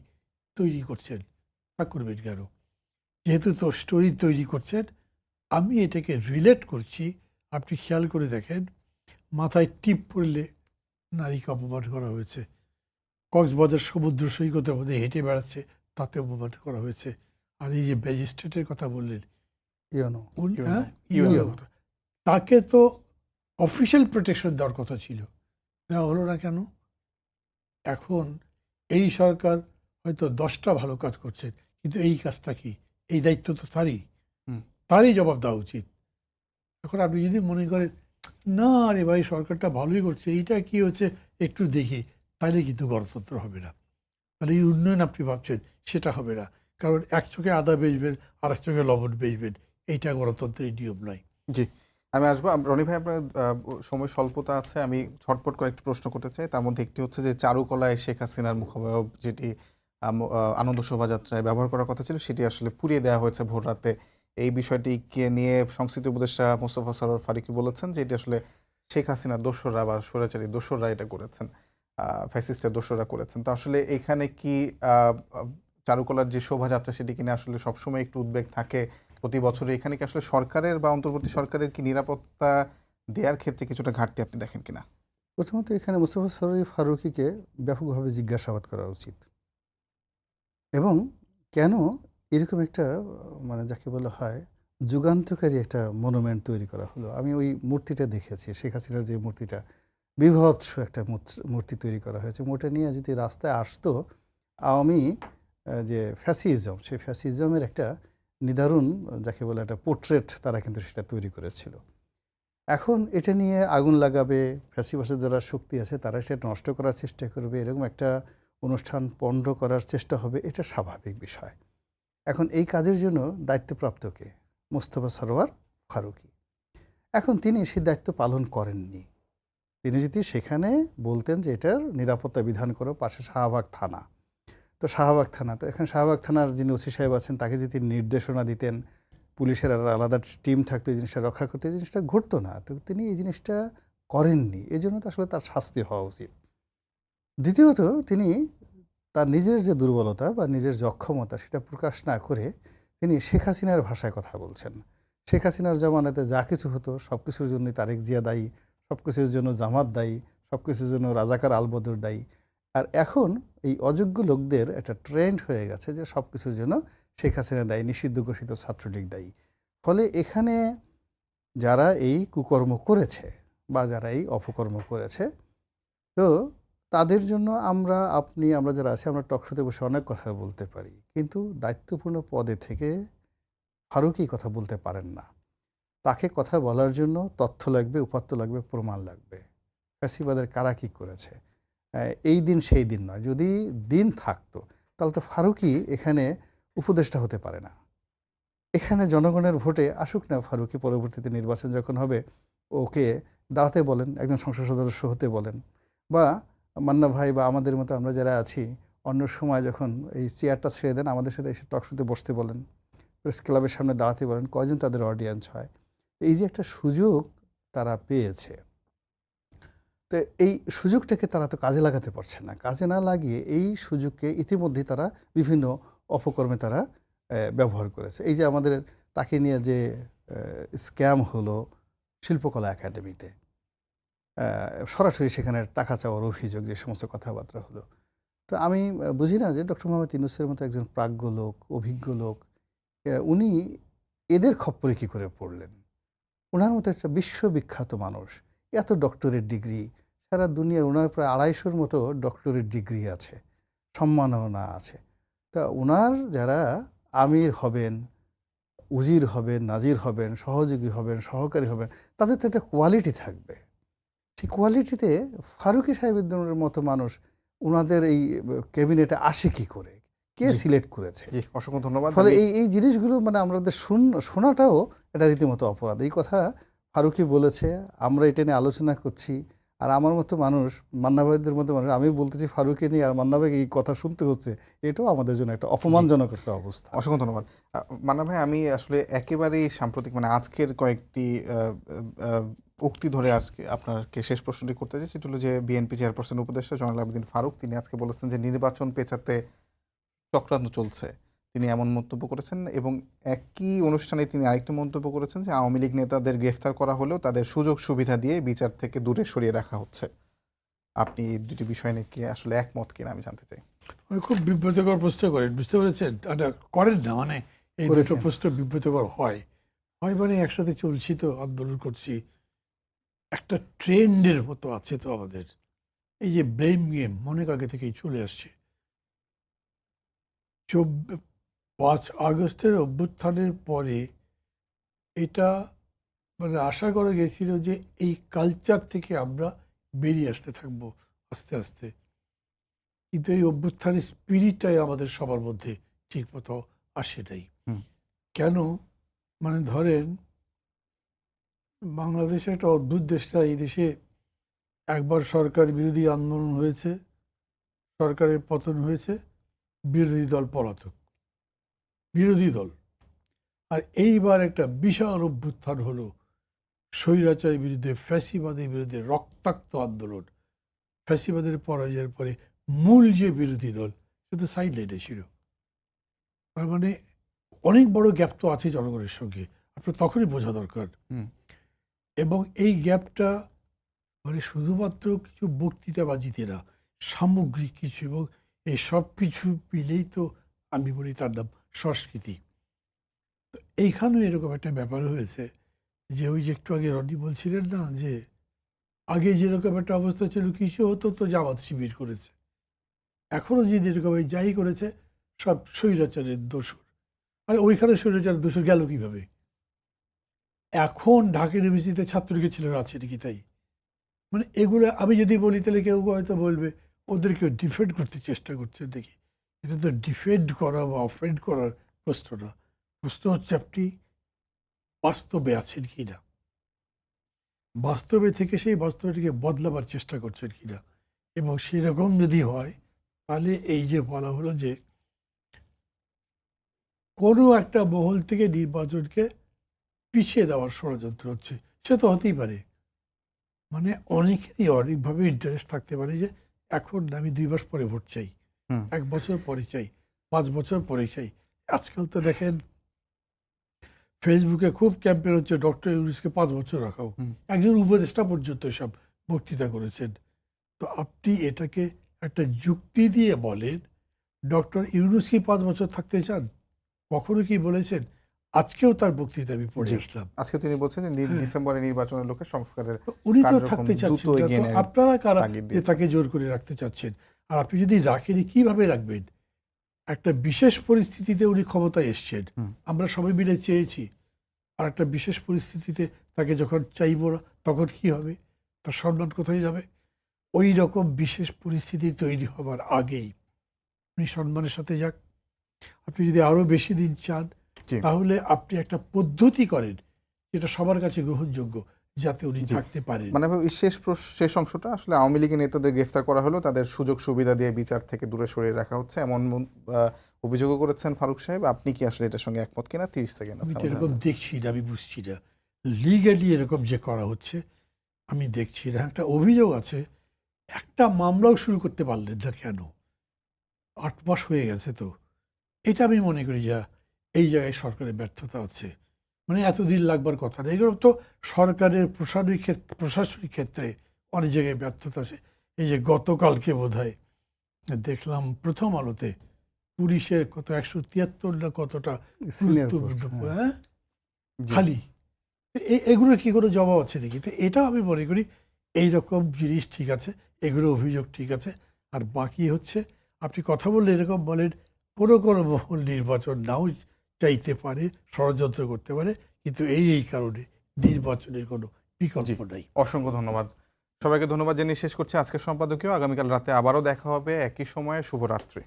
তৈরি করছেন। তা করবেন কেন? যেহেতু তো স্টোরি তৈরি করছেন, আমি এটাকে রিলেট করছি। আপনি খেয়াল করে দেখেন, মাথায় টিপ পড়লে নারীকে অপমান করা হয়েছে, কক্সবাজার সমুদ্র সৈকতের মধ্যে হেঁটে বেড়াচ্ছে তাতে অপমান করা হয়েছে। আর এই যে ম্যাজিস্ট্রেটের কথা বললেন, ইউনো হ্যাঁ, ইউনো। ইউনোর কথা, তাকে তো অফিসিয়াল প্রোটেকশন দেওয়ার কথা ছিল, দেওয়া হলো না কেন? এখন এই সরকার হয়তো 10টা ভালো কাজ করছেন, কিন্তু এই কাজটা কি? এই দায়িত্ব তো তারই, হুম। তারই জবাব দেওয়া উচিত। এখন আপনি যদি মনে করেন না রে ভাই সরকারটা ভালোই করছে, এইটা কি হচ্ছে একটু দেখি, তাহলে কিন্তু গণতন্ত্র হবে না। তাহলে এই উন্নয়ন আপনি ভাবছেন সেটা হবে না, কারণ এক চোখে আদা বেচবেন আর এক চোখে লবণ বেচবেন, এইটা গণতন্ত্রের নিয়ম নয়। জি, আমি আসবো। রনি ভাই, আপনার সময় স্বল্পতা আছে, আমি ঝটপট কয়েকটি প্রশ্ন করতে চাই। তার মধ্যে একটি হচ্ছে যে চারুকলায় শেখ হাসিনার মুখাবয়ব যেটি আনন্দ শোভাযাত্রায় ব্যবহার করার কথা ছিল সেটি আসলে পুড়িয়ে দেওয়া হয়েছে ভোর রাতে। এই বিষয়টিকে নিয়ে সংস্কৃতি উপদেষ্টা মোস্তফা সরোয়ার ফারুকী বলেছেন যে এটি আসলে শেখ হাসিনার দোসররা বা স্বৈরাচারী দোসররা এটা করেছেন, ফ্যাসিস্টের দোসররা করেছেন। তো আসলে এখানে কি চারুকলার যে শোভাযাত্রা সেটি কিনে আসলে সবসময় একটু উদ্বেগ থাকে প্রতি বছরে? এখানে কি আসলে সরকারের বা অন্তর্বর্তী সরকারের কি নিরাপত্তা দেওয়ার ক্ষেত্রে কিছুটা ঘাটতি আপনি দেখেন কিনা? প্রথমত এখানে মোস্তফা সরোয়ার ফারুকীকে ব্যাপকভাবে জিজ্ঞাসাবাদ করা উচিত এবং কেন এরকম একটা মানে যাকে বলা হয় যুগান্তকারী একটা মনুমেন্ট তৈরি করা হলো। আমি ওই মূর্তিটা দেখেছি, শেখ হাসিনার যে মূর্তিটা, বীভৎস একটা মূর্তি তৈরি করা হয়েছে। মোটা নিয়ে যদি রাস্তায় আসতো আওয়ামী যে ফ্যাসিজম, সেই ফ্যাসিজমের একটা নিদারুণ যাকে বলে একটা পোর্ট্রেট তারা কিন্তু সেটা তৈরি করেছিল। এখন এটা নিয়ে আগুন লাগাবে, ফ্যাসিবাসের যারা শক্তি আছে তারা সেটা নষ্ট করার চেষ্টা করবে, এরকম একটা অনুষ্ঠান পণ্ড করার চেষ্টা হবে, এটা স্বাভাবিক বিষয়। এখন এই কাজের জন্য দায়িত্বপ্রাপ্ত কে? মোস্তফা সরোয়ার ফারুকী। এখন তিনি সেই দায়িত্ব পালন করেননি। তিনি যদি সেখানে বলতেন যে এটার নিরাপত্তা বিধান করো, পাশে শাহবাগ থানা, তো শাহবাগ থানা, তো এখানে শাহবাগ থানার যিনি ওসি সাহেব আছেন তাকে যদি নির্দেশনা দিতেন, পুলিশের আর আলাদা টিম থাকতো এই জিনিসটা রক্ষা করতে, এই জিনিসটা ঘটতো না। তো তিনি এই জিনিসটা করেননি, এই জন্য তো আসলে তার শাস্তি হওয়া উচিত। দ্বিতীয়ত তিনি তার নিজের যে দুর্বলতা বা নিজের যে অক্ষমতা সেটা প্রকাশ না করে তিনি শেখ হাসিনার ভাষায় কথা বলছেন। শেখ হাসিনার জামানাতে যা কিছু হতো সব কিছুর জন্য তারেক জিয়া দায়ী, সব কিছুর জন্য জামাত দায়ী, সব কিছুর জন্য রাজাকার আলবদর দায়ী। আর এখন এই অযোগ্য লোকদের একটা ট্রেন্ড হয়ে গেছে যে সব কিছুর জন্য শেখ হাসিনা দায়ী, নিষিদ্ধ ঘোষিত ছাত্রলীগ দায়ী। ফলে এখানে যারা এই কুকর্ম করেছে বা যারা এই অপকর্ম করেছে, তো তাদের জন্য আমরা যারা আছি আমরা টকশোতে বসে অনেক কথা বলতে পারি, কিন্তু দায়িত্বপূর্ণ পদে থেকে ফারুকী কথা বলতে পারেন না। তাকে কথা বলার জন্য তথ্য লাগবে, উপাত্ত লাগবে, প্রমাণ লাগবে। ফ্যাসিবাদের কারা কী করেছে, এই দিন সেই দিন নয়। যদি দিন থাকতো তাহলে তো ফারুকী এখানে উপদেষ্টা হতে পারে না। এখানে জনগণের ভোটে আসুক না ফারুকী, পরবর্তীতে নির্বাচন যখন হবে ওকে দাঁড়াতে বলেন, একজন সংসদ সদস্য হতে বলেন, বা মান্না ভাই বা আমাদের মতো আমরা যারা আছি অন্য সময় যখন এই চেয়ারটা ছেড়ে দেন আমাদের সাথে এসে টকশোতে বসতে বলেন, প্রেস ক্লাবের সামনে দাঁড়াতে বলেন, কয়জন তাদের অডিয়েন্স হয়। এই যে একটা সুযোগ তারা পেয়েছে, তো এই সুযোগটাকে তারা তো কাজে লাগাতে পারছে না। কাজে না লাগিয়ে এই সুযোগকে ইতিমধ্যেই তারা বিভিন্ন অপকর্মে তারা ব্যবহার করেছে। এই যে আমাদের তাকে নিয়ে যে স্ক্যাম হলো শিল্পকলা একাডেমিতে, সরাসরি সেখানে টাকা চাওয়ার অভিযোগ, যে সমস্ত কথাবার্তা হলো। তো আমি বুঝি না যে ডক্টর মোহাম্মদ ইউনূসের মতো একজন প্রাজ্ঞ লোক, অভিজ্ঞ লোক, উনি এদের খপ্পরে কী করে পড়লেন। ওনার মতো একটা বিশ্ববিখ্যাত মানুষ, এত ডক্টরেট ডিগ্রি, সারা দুনিয়ায় ওনার প্রায় 250-র মতো ডক্টরেট ডিগ্রি আছে, সম্মাননা আছে। তা ওনার যারা আমির হবেন, উজির হবেন, নাজির হবেন, সহযোগী হবেন, সহকারী হবেন, তাদের তো একটা কোয়ালিটি থাকবে। সেই কোয়ালিটিতে ফারুকী সাহেবের মতো মানুষ ওনাদের এই ক্যাবিনেটে আসে কি করে, কে সিলেক্ট করেছে? জি, অসংখ্য ধন্যবাদ। ফলে এই জিনিসগুলো মানে আমাদের শোনাটাও এটা রীতিমতো অপরাধ। এই কথা ফারুকী বলেছে, আমরা এটা নিয়ে আলোচনা করছি, আর আমার মতো মানুষ, মান্না ভাইদের মতো মানুষ, আমি বলতেছি ফারুকী নিয়ে, আর মান্না ভাই এই কথা শুনতে হচ্ছে, এটাও আমাদের জন্য একটা অপমানজনক একটা অবস্থা। অসংখ্য ধন্যবাদ। মান্না ভাই, আমি আসলে একেবারেই সাম্প্রতিক মানে আজকের কয়েকটি উক্তি ধরে আজকে আপনাকে শেষ প্রশ্নটি করতে চাই। সেটা হলো যে বিএনপি চেয়ারপারসন উপদেষ্টা জয়নুল আবেদীন ফারুক, তিনি আজকে বলেছেন যে নির্বাচন পেছাতে চক্রান্ত চলছে। তিনি এমন মন্তব্য করেছেন এবং একই অনুষ্ঠানে তিনি আরেকটি মন্তব্য করেছেন যে আওয়ামী লীগ নেতাদের গ্রেফতার করা হলেও তাদের সুযোগ সুবিধা দিয়ে বিচার থেকে দূরে সরিয়ে রাখা হচ্ছে। আপনি এই দুটি বিষয় নিয়ে কি আসলে একমত কিনা আমি জানতে চাই। খুব বিব্রতকর প্রশ্ন করেন, বুঝতে পেরেছেন? এটা করেন না, মানে এই দুটো প্রশ্ন বিব্রতকর হয় মানে একসাথে চলছি তো, আন্দোলন করছি, একটা ট্রেন্ডের মতো আছে তো আমাদের। এই যে ব্লেম গেম অনেক আগে থেকেই চলে আসছে। 5 আগস্টের অভ্যুত্থানের পরে এটা মানে আশা করা গেছিল যে এই কালচার থেকে আমরা বেরিয়ে আসতে থাকবো আস্তে আস্তে, কিন্তু এই অভ্যুত্থানের স্পিরিটটাই আমাদের সবার মধ্যে ঠিক মতো আসে নাই। কেন? মানে ধরেন, বাংলাদেশে একটা অদ্ভুত দেশটা, এই দেশে একবার সরকার বিরোধী আন্দোলন হয়েছে, সরকারের পতন হয়েছে, বিরোধী দল পলাতক, বিরোধী দল। আর এইবার একটা বিশাল অভ্যুত্থান হলো, স্বৈরাচারের বিরুদ্ধে, ফ্যাসিবাদের বিরুদ্ধে রক্তাক্ত আন্দোলন। ফ্যাসিবাদের পরাজয়ের পরে মূল যে বিরোধী দল সে তো সাইডলাইনে ছিল। তার মানে অনেক বড় গ্যাপ তো আছে জনগণের সঙ্গে, আপনার তখনই বোঝা দরকার। এবং এই গ্যাপটা মানে শুধুমাত্র কিছু বক্তৃতাবাজিতে না, সামগ্রিক কিছু, এবং এই সব কিছু মিলেই তো আমি বলি তার নাম সংস্কৃতি। তো এইখানেও এরকম একটা ব্যাপার হয়েছে যে ওই যে একটু আগে রনি বলছিলেন না, যে আগে যেরকম একটা অবস্থা ছিল, কিছু হতো তো জামাত শিবির করেছে, এখনও যদি এরকম যাই করেছে সব স্বৈরাচারের দোষর। আর ওইখানে স্বৈরাচারের দোষর গেল কিভাবে? এখন ঢাকা ইউনিভার্সিটিতে ছাত্রলীগের ছেলেরা আছে নাকি তাই? মানে এগুলো আমি যদি বলি তাহলে কেউ হয়তো বলবে ওদেরকে ডিফেন্ড করতে চেষ্টা করছে দেখি। এটা তো ডিফেন্ড করা বা অফেন্ড করার প্রশ্ন না, প্রশ্ন হচ্ছে আপনি বাস্তবে আছেন কিনা, বাস্তবে থেকে সেই বাস্তবটিকে বদলাবার চেষ্টা করছেন কিনা। এবং সেরকম যদি হয় তাহলে এই যে বলা হলো যে কোনো একটা মহল থেকে নির্বাচনকে পিছিয়ে দেওয়ার ষড়যন্ত্র হচ্ছে, সে তো হতেই পারে। মানে অনেকেরই অনেকভাবে ইন্টারেস্ট থাকতে পারে যে এখন আমি 2 মাস পরে ভোট চাই, 1 বছর পরে চাই, 5 বছর পরে চাই। আজকাল তো দেখেন ফেসবুকে খুব ক্যাম্পেন হচ্ছে ডক্টর ইউনূসকে 5 বছর রাখাও, একজন উপদেষ্টা পর্যন্ত সব বক্তৃতা করেছেন। তো আপনি এটাকে একটা যুক্তি দিয়ে বলেন ডক্টর ইউনূস কি 5 বছর থাকতে চান? কখনো কি বলেছেন? আজকেও তার বক্তৃতা আমি পড়ে আসলাম, আজকে তিনি বলছেন যে ডিসেম্বরে নির্বাচনের লক্ষ্যে সংস্কারের উনি তো কার্যক্রম থাকতে চাচ্ছেন দ্রুত না। এগিয়ে তো নেওয়ার আপনারা কারা তাগিদ যে দিয়েছেন। তাকে জোর করে রাখতে চাচ্ছেন? আর আপনি যদি রাখেন কিভাবে রাখবেন? একটা বিশেষ পরিস্থিতিতে উনি ক্ষমতায় এসছেন, আমরা সবাই মিলে চেয়েছি। আর একটা বিশেষ পরিস্থিতিতে তাকে যখন চাইব না, তখন কি হবে? তার সম্মান কোথায় যাবে? ওই রকম বিশেষ পরিস্থিতি তৈরি হবার আগেই উনি সম্মানের সাথে যাক। আপনি যদি আরো বেশি দিন চান তাহলে আপনি একটা পদ্ধতি করেন যেটা সবার কাছে গ্রহণযোগ্য, যাতে উনি থাকতে পারেন। মানে শেষ অংশটা আসলে আওয়ামী লীগের নেতাদের গ্রেফতার করা হলো, তাদের সুযোগ সুবিধা দিয়ে বিচার থেকে দূরে সরিয়ে রাখা হচ্ছে, এমন অভিযোগও করেছেন ফারুক সাহেব। আপনি কি আসলে এটার সঙ্গে একমত কিনা? 30 সেকেন্ড। আমি তো এরকম দেখছি না, আমি বুঝছি না লিগালি এরকম যে করা হচ্ছে, আমি দেখছি এটা একটা অভিযোগ আছে, একটা মামলাও শুরু করতে পারলেন না কেন? ৮ মাস হয়ে গেছে তো। এটা আমি মনে করি যে এই জায়গায় সরকারের ব্যর্থতা আছে। মানে এতদিন লাগবার কথা না। এগুলো তো সরকারের প্রশাসনিক ক্ষেত্রে অনেক জায়গায় ব্যর্থতা আছে। এই যে গতকালকে বোধহয় দেখলাম প্রথম আলোতে পুলিশের কত ১৭৩ না কতটা সিনিয়র গুরুত্বপূর্ণ, পোস্ট, হ্যাঁ জি। খালি। এগুলোর কি কোনো জবাব আছে নাকি? তো এটাও আমি মনে করি এইরকম জিনিস ঠিক আছে, এগুলো অভিযোগ ঠিক আছে। আর বাকি হচ্ছে আপনি কথা বললে এরকম বলেন কোনো কোনো মহল নির্বাচন নাও চাইতে পারে, ষড়যন্ত্র করতে পারে, কিন্তু এই কারণে নির্বাচনের কোনো বিকল্প নাই। অসংখ্য ধন্যবাদ সবাইকে। ধন্যবাদ জানিয়ে শেষ করছি আজকের সম্পাদকীয়। আগামীকাল রাতে আবারও দেখা হবে একই সময়ে। শুভরাত্রি।